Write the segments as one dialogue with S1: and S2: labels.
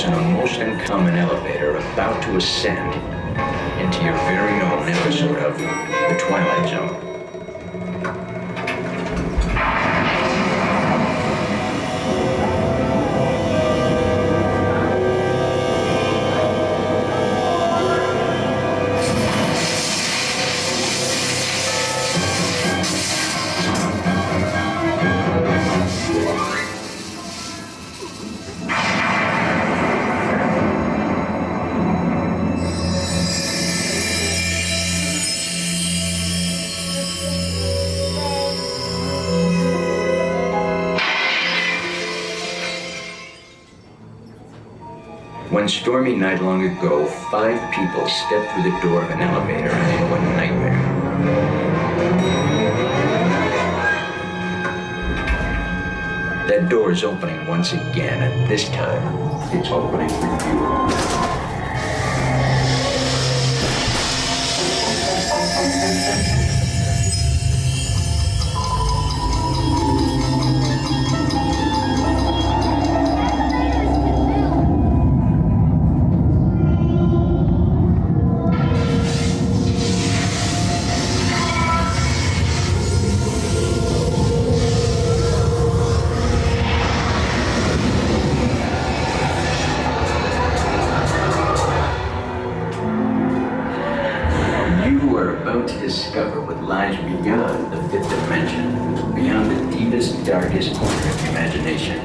S1: in a most uncommon elevator about to ascend into your very own episode of The Twilight Zone. One stormy night long ago, 5 people stepped through the door of an elevator and into a nightmare. That door is opening once again, and this time, it's opening for you. To discover what lies beyond the 5th dimension, beyond the deepest, darkest corner of imagination,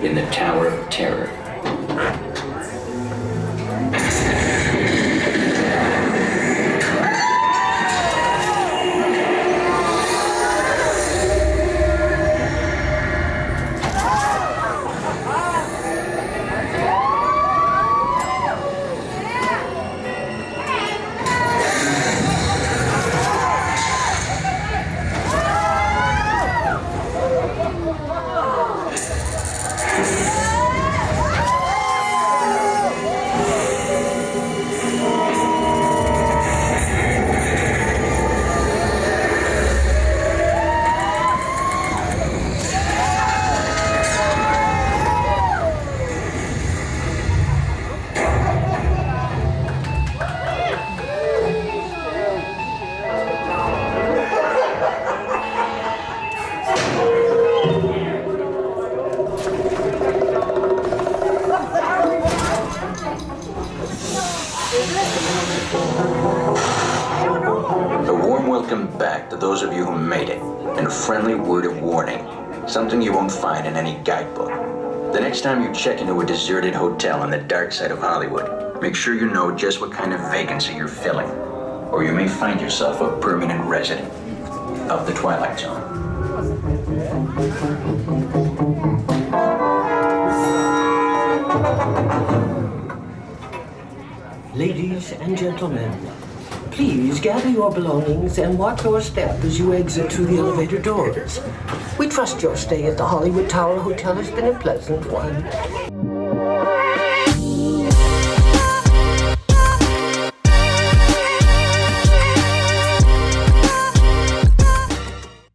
S1: in the Tower of Terror. A warm welcome back to those of you who made it, and a friendly word of warning, something you won't find in any guidebook. The next time you check into a deserted hotel on the dark side of Hollywood, make sure you know just what kind of vacancy you're filling, or you may find yourself a permanent resident of the Twilight Zone.
S2: Ladies and gentlemen, please gather your belongings and watch your step as you exit through the elevator doors. We trust your stay at the Hollywood Tower Hotel has been a pleasant one.